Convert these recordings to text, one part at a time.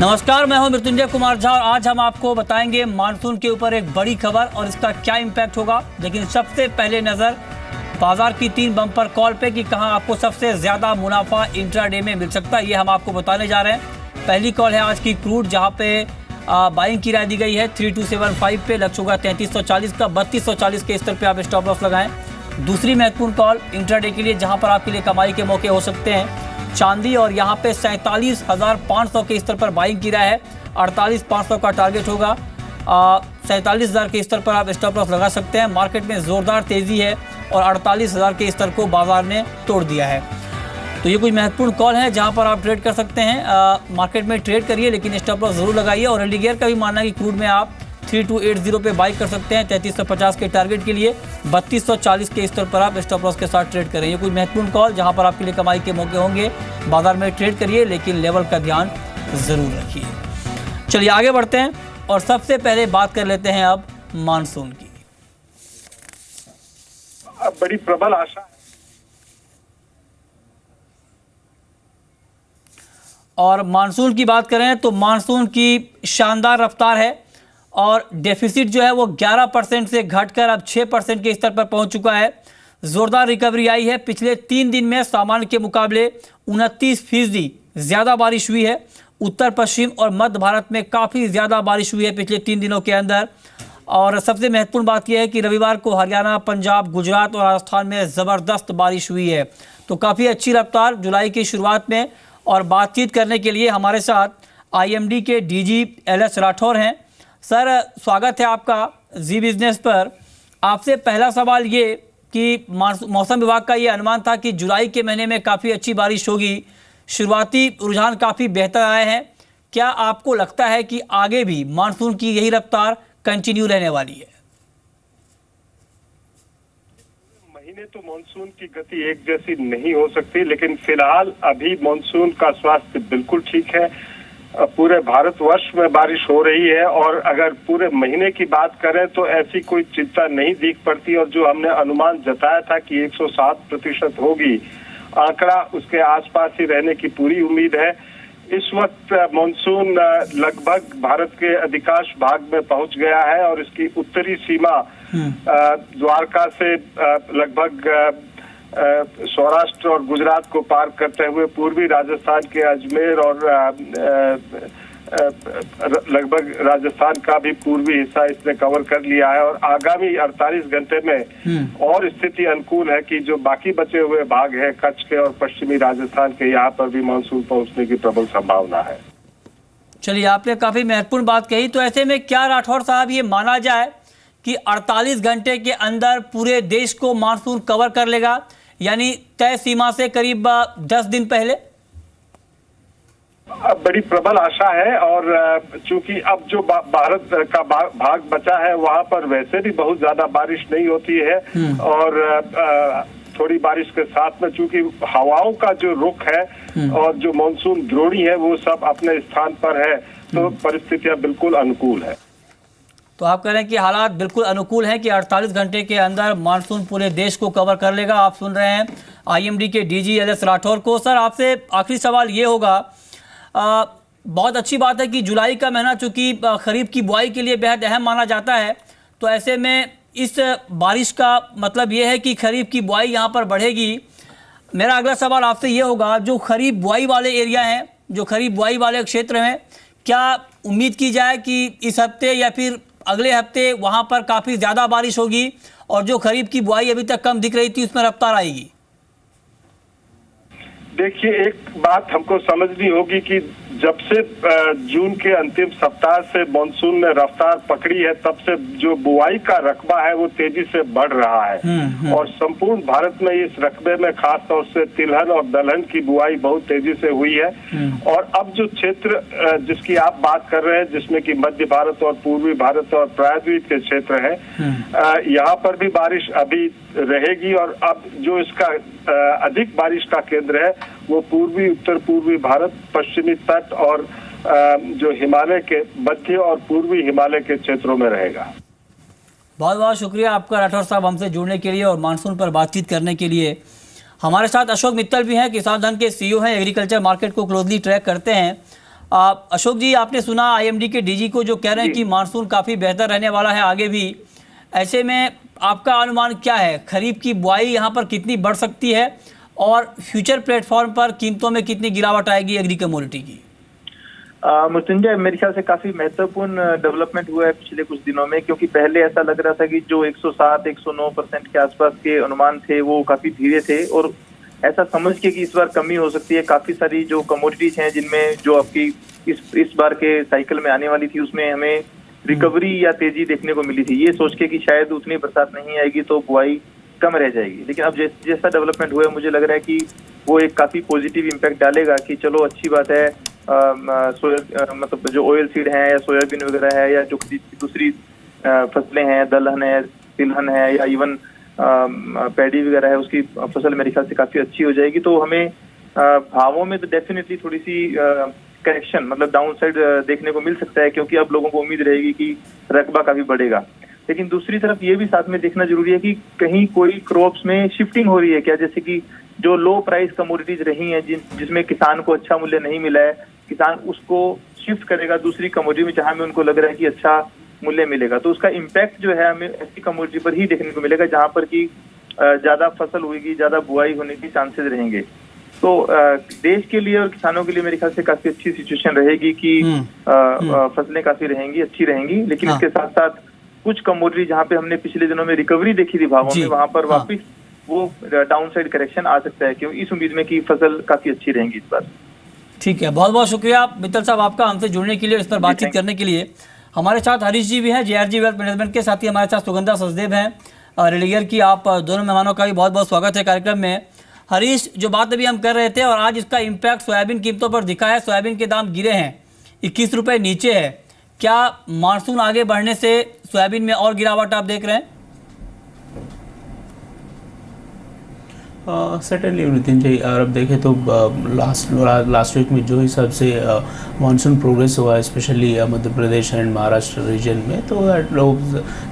नमस्कार, मैं हूं मृत्युंजय कुमार झा और आज हम आपको बताएंगे मानसून के ऊपर एक बड़ी खबर और इसका क्या इम्पैक्ट होगा। लेकिन सबसे पहले नजर बाजार की 3 बम्पर कॉल पे कि कहां आपको सबसे ज्यादा मुनाफा इंट्राडे में मिल सकता है, ये हम आपको बताने जा रहे हैं। पहली कॉल है आज की क्रूड, जहां पे बाइंग की राय दी गई है 3275 पे, लक्ष्य होगा 3340 का। 3240 के स्तर पे आप स्टॉप लॉस लगाएं। दूसरी महत्वपूर्ण कॉल इंट्राडे के लिए, जहां पर आपके लिए कमाई के मौके हो सकते हैं चांदी, और यहाँ पे 47,500 के स्तर पर बाइंग की राय है। 48,500 का टारगेट होगा। 47,000 के स्तर पर आप स्टॉप लॉस लगा सकते हैं। मार्केट में जोरदार तेजी है और 48,000 के स्तर को बाजार ने तोड़ दिया है। तो ये कुछ महत्वपूर्ण कॉल है जहां पर आप ट्रेड कर सकते हैं। मार्केट में ट्रेड करिए लेकिन स्टॉप लॉस जरूर लगाइए। और इंडिकेटर का भी मानना है कि क्रूड में आप 3280 पे बाई कर सकते हैं 3350 के टारगेट के लिए। 3240 के स्तर पर आप स्टॉप लॉस के साथ ट्रेड करें। ये कुछ महत्वपूर्ण कॉल जहां पर आपके लिए कमाई के मौके होंगे। बाजार में ट्रेड करिए लेकिन लेवल का ध्यान जरूर रखिए। चलिए आगे बढ़ते हैं और सबसे पहले बात कर लेते हैं अब मानसून की। बड़ी प्रबल आशा है और मानसून की बात करें तो मानसून की शानदार रफ्तार है और डेफिसिट जो है वो 11% से घटकर अब 6% के स्तर पर पहुंच चुका है। जोरदार रिकवरी आई है। पिछले 3 दिन में सामान्य के मुकाबले 29% ज़्यादा बारिश हुई है। उत्तर पश्चिम और मध्य भारत में काफ़ी ज़्यादा बारिश हुई है पिछले 3 दिनों के अंदर। और सबसे महत्वपूर्ण बात यह है कि रविवार को हरियाणा, पंजाब, गुजरात और राजस्थान में ज़बरदस्त बारिश हुई है। तो काफ़ी अच्छी रफ्तार जुलाई की शुरुआत में। और बातचीत करने के लिए हमारे साथ IMD के DG LS राठौर हैं। सर, स्वागत है आपका जी बिजनेस पर। आपसे पहला सवाल ये कि मौसम विभाग का ये अनुमान था कि जुलाई के महीने में काफ़ी अच्छी बारिश होगी। शुरुआती रुझान काफ़ी बेहतर आए हैं। क्या आपको लगता है कि आगे भी मानसून की यही रफ्तार कंटिन्यू रहने वाली है? महीने तो मानसून की गति एक जैसी नहीं हो सकती, लेकिन फिलहाल अभी मानसून का स्वास्थ्य बिल्कुल ठीक है। पूरे भारतवर्ष में बारिश हो रही है और अगर पूरे महीने की बात करें तो ऐसी कोई चिंता नहीं दिख पड़ती। और जो हमने अनुमान जताया था कि 107% होगी, आंकड़ा उसके आसपास ही रहने की पूरी उम्मीद है। इस वक्त मानसून लगभग भारत के अधिकांश भाग में पहुंच गया है और इसकी उत्तरी सीमा द्वारका से लगभग सौराष्ट्र और गुजरात को पार करते हुए पूर्वी राजस्थान के अजमेर और लगभग राजस्थान का भी पूर्वी हिस्सा इसने कवर कर लिया है। और आगामी 48 घंटे में और स्थिति अनुकूल है कि जो बाकी बचे हुए भाग है कच्छ के और पश्चिमी राजस्थान के, यहाँ पर भी मानसून पहुंचने की प्रबल संभावना है। चलिए, आपने काफी महत्वपूर्ण बात कही। तो ऐसे में क्या राठौर साहब ये माना जाए कि 48 घंटे के अंदर पूरे देश को मानसून कवर कर लेगा, यानी तय सीमा से करीब 10 दिन पहले? बड़ी प्रबल आशा है। और चूंकि अब जो भारत का भाग बचा है वहां पर वैसे भी बहुत ज्यादा बारिश नहीं होती है और थोड़ी बारिश के साथ में चूंकि हवाओं का जो रुख है और जो मानसून द्रोणी है वो सब अपने स्थान पर है, तो परिस्थितियां बिल्कुल अनुकूल है। तो आप कह रहे हैं कि हालात बिल्कुल अनुकूल हैं कि 48 घंटे के अंदर मानसून पूरे देश को कवर कर लेगा। आप सुन रहे हैं IMD के DG LS राठौर को। सर, आपसे आखिरी सवाल ये होगा, बहुत अच्छी बात है कि जुलाई का महीना चूंकि खरीफ की बुआई के लिए बेहद अहम माना जाता है, तो ऐसे में इस बारिश का मतलब ये है कि खरीफ की बुआई यहाँ पर बढ़ेगी। मेरा अगला सवाल आपसे ये होगा, जो खरीफ बुआई वाले एरिया हैं, जो खरीफ बुआई वाले क्षेत्र हैं, क्या उम्मीद की जाए कि इस हफ्ते या फिर अगले हफ्ते वहाँ पर काफ़ी ज़्यादा बारिश होगी और जो खरीफ की बुआई अभी तक कम दिख रही थी उसमें रफ्तार आएगी? देखिए, एक बात हमको समझनी होगी कि जब से जून के अंतिम सप्ताह से मानसून ने रफ्तार पकड़ी है, तब से जो बुआई का रकबा है वो तेजी से बढ़ रहा है। और संपूर्ण भारत में इस रकबे में खास तौर से तिलहन और दलहन की बुआई बहुत तेजी से हुई है। और अब जो क्षेत्र जिसकी आप बात कर रहे हैं, जिसमें कि मध्य भारत और पूर्वी भारत और प्रायद्वीप के क्षेत्र है, यहाँ पर भी बारिश अभी रहेगी। और अब जो इसका अधिक बारिश का केंद्र है वो पूर्वी उत्तर पूर्वी भारत, पश्चिमी तट और जो हिमालय के मध्य और पूर्वी हिमालय के क्षेत्रों में रहेगा। बहुत बहुत शुक्रिया आपका राठौर साहब हमसे जुड़ने के लिए और मानसून पर बातचीत करने के लिए। हमारे साथ अशोक मित्तल भी हैं, किसान धन के CEO हैं, एग्रीकल्चर मार्केट को क्लोजली ट्रैक करते हैं। अशोक जी, आपने सुना आईएमडी के डीजी को जो कह रहे हैं कि मानसून काफ़ी बेहतर रहने वाला है आगे भी। ऐसे में आपका अनुमान क्या है, खरीफ की बुआई यहाँ पर कितनी बढ़ सकती है और फ्यूचर प्लेटफॉर्म पर कीमतों में कितनी गिरावट आएगी एग्री कमोडिटी की? मृत्युंजय, मेरे ख्याल से काफी महत्वपूर्ण डेवलपमेंट हुआ है पिछले कुछ दिनों में, क्योंकि पहले ऐसा लग रहा था कि जो 107-109% के आसपास के अनुमान थे वो काफी धीरे थे, और ऐसा समझ के कि इस बार कमी हो सकती है। काफी सारी जो कमोडिटीज हैं जिनमें जो आपकी इस बार के साइकिल में आने वाली थी उसमें हमें रिकवरी या तेजी देखने को मिली थी। ये सोच के कि शायद उतनी बरसात नहीं आएगी तो बुआई कम रह जाएगी, लेकिन अब जैसा डेवलपमेंट हुआ है मुझे लग रहा है कि वो एक काफी पॉजिटिव इम्पैक्ट डालेगा कि चलो अच्छी बात है। मतलब जो ऑयल सीड है या सोयाबीन वगैरह है या जो दूसरी फसलें हैं, दलहन है, तिलहन है या इवन पैडी वगैरह है, उसकी फसल मेरे ख्याल से काफी अच्छी हो जाएगी। तो हमें भावों में तो डेफिनेटली थोड़ी सी करेक्शन, मतलब डाउन साइड देखने को मिल सकता है, क्योंकि अब लोगों को उम्मीद रहेगी कि रकबा काफी बढ़ेगा। लेकिन दूसरी तरफ ये भी साथ में देखना जरूरी है कि कहीं कोई क्रॉप्स में शिफ्टिंग हो रही है क्या, जैसे कि जो लो प्राइस कमोडिटीज रही हैं जिसमें किसान को अच्छा मूल्य नहीं मिला है, किसान उसको शिफ्ट करेगा दूसरी कमोडिटी में जहां में उनको लग रहा है कि अच्छा मूल्य मिलेगा। तो उसका इम्पैक्ट जो है हमें ऐसी कमोडिटी पर ही देखने को मिलेगा जहां पर कि ज्यादा फसल होगी, ज्यादा बुआई होने के चांसेस रहेंगे। तो देश के लिए और किसानों के लिए मेरे ख्याल से काफी अच्छी सिचुएशन रहेगी कि फसलें काफी रहेंगी, अच्छी रहेंगी। लेकिन इसके साथ साथ कुछ कमोडिटी जहाँ पे हमने पिछले दिनों में रिकवरी देखी थी भावों में, वहां पर वापिस वो डाउन साइड करेक्शन आ सकता है, क्योंकि इस उम्मीद में कि फसल काफी अच्छी रहेंगी इस बार। ठीक है, बहुत बहुत शुक्रिया मित्तल साहब आपका हमसे जुड़ने के लिए, इस पर बातचीत करने के लिए। हमारे साथ हरीश जी भी हैं जेआरजी वेल्थ मैनेजमेंट के, साथ ही हमारे साथ सुगंधा सचदेव हैं रिलीगर की। आप दोनों मेहमानों का भी बहुत बहुत स्वागत है कार्यक्रम में। हरीश, जो बात अभी हम कर रहे थे और आज इसका इम्पैक्ट सोयाबीन कीमतों पर दिखा है, सोयाबीन के दाम गिरे हैं, 21 रुपये नीचे है। क्या मानसून आगे बढ़ने से सोयाबीन में और गिरावट आप देख रहे हैं? सर्टेनली मृत्युंजय, और अब देखें तो लास्ट वीक में जो हिसाब से मानसून प्रोग्रेस हुआ है specially Madhya Pradesh and Maharashtra region में, तो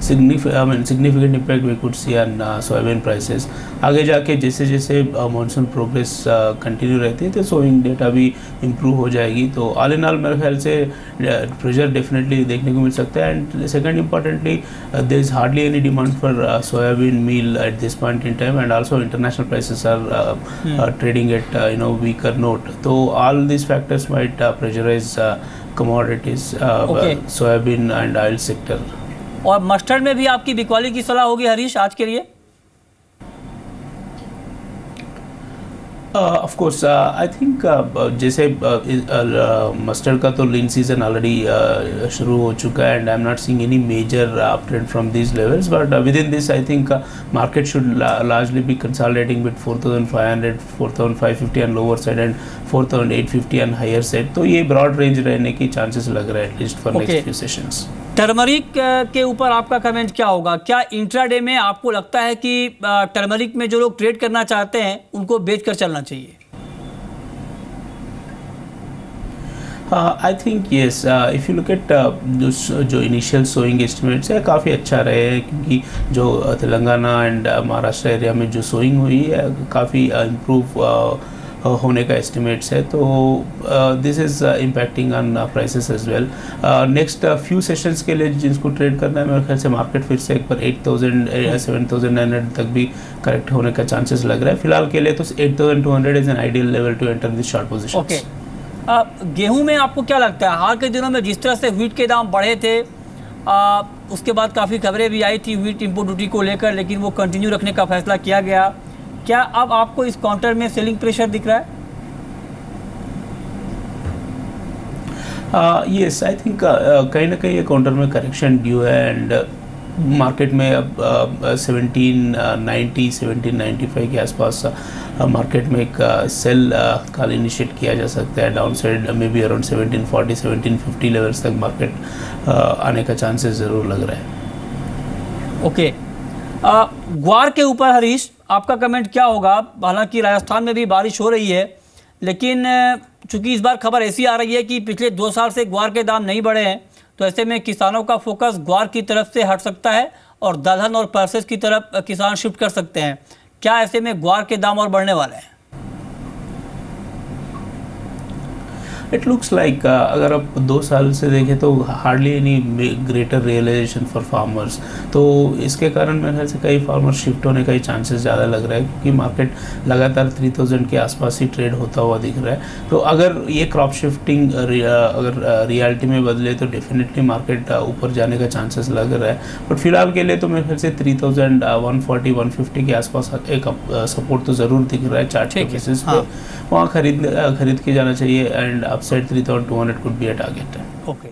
significant impact we could see on soybean prices. आगे जाके जैसे जैसे मानसून प्रोग्रेस कंटिन्यू रहती है तो सोइंग डेटा भी इम्प्रूव हो जाएगी। तो ऑल इन ऑल मेरे ख्याल से प्रेशर डेफिनेटली देखने को मिल सकता है। And second importantly there is hardly any demand for soybean meal at this point in time, and also international prices are trading at weaker note. So all these factors might pressurize commodities, soybean and oil sector. और mustard में भी आपकी बिकवाली की सलाह होगी हरीश आज के लिए? ऑफ कोर्स आई थिंक जैसे मस्टर्ड का तो लीन सीजन ऑलरेडी शुरू हो चुका है, and I am not seeing any major uptrend from these levels, but within this I think market should largely be consolidating with 4,500, 4,550 on lower side and 4,850 on higher side. तो ये broad range रहने की chances लग रहा है at least for next few sessions. Turmeric के ऊपर आपका कमेंट क्या होगा? क्या इंट्राडे में आपको लगता है कि टर्मरिक में जो लोग ट्रेड करना चाहते हैं उनको बेचकर चलना चाहिए? I think yes, if you look at जो इनिशियल सोइंग एस्टिमेट्स है काफ़ी अच्छा रहे हैं, क्योंकि जो तेलंगाना एंड महाराष्ट्र एरिया में जो सोइंग हुई है काफ़ी इम्प्रूव होने का एस्टिमेट्स है। तो this is impacting on prices as well. Next few sessions के लिए जिसको ट्रेड करना है मेरे ख्याल से मार्केट फिर से एक बार 8,000 7,900 तक भी करेक्ट होने का चांसेस लग रहा है। फिलहाल के लिए तो 8,200 is an ideal level to enter this short position. Okay, गेहूं में आपको क्या लगता है? हाल के दिनों में जिस तरह से व्हीट के दाम बढ़े थे, उसके बाद काफ़ी खबरें भी आई थी व्हीट इम्पोर्ट ड्यूटी को लेकर, लेकिन वो कंटिन्यू रखने का फैसला किया गया। क्या अब आपको इस काउंटर में सेलिंग प्रेशर दिख रहा है? यस, आई थिंक कहीं ना कहीं ये काउंटर में करेक्शन ड्यू है, एंड मार्केट में अब 1790 1795 के आसपास मार्केट में एक सेल कॉल इनिशिएट किया जा सकता है। Down side may be around 1740 1750 levels तक मार्केट आने का चांसेस ज़रूर लग रहा है। ओके, ग्वार के ऊपर हरीश आपका कमेंट क्या होगा? हालांकि राजस्थान में भी बारिश हो रही है, लेकिन चूंकि इस बार खबर ऐसी आ रही है कि पिछले 2 साल से ग्वार के दाम नहीं बढ़े हैं, तो ऐसे में किसानों का फोकस ग्वार की तरफ से हट सकता है और दलहन और पल्सेस की तरफ किसान शिफ्ट कर सकते हैं। क्या ऐसे में ग्वार के दाम और बढ़ने वाले हैं? इट लुक्स लाइक अगर आप 2 साल से देखें तो hardly any greater realisation for farmers. तो इसके कारण मेरे ख्याल से कई फार्मर्स शिफ्ट होने का ही चांसेस ज़्यादा लग रहा है, क्योंकि मार्केट लगातार 3000 के आसपास ही ट्रेड होता हुआ दिख रहा है। तो अगर ये क्रॉप शिफ्टिंग अगर रियलिटी में बदले तो डेफिनेटली मार्केट ऊपर जाने का चांसेस लग रहा है। बट फिलहाल के लिए तो मेरे ख्याल से 3140-150 के आसपास एक सपोर्ट तो ज़रूर दिख रहा है चार्ट के बेसिस पे। वहाँ खरीद के जाना चाहिए and upside 3200 could be a target. Okay.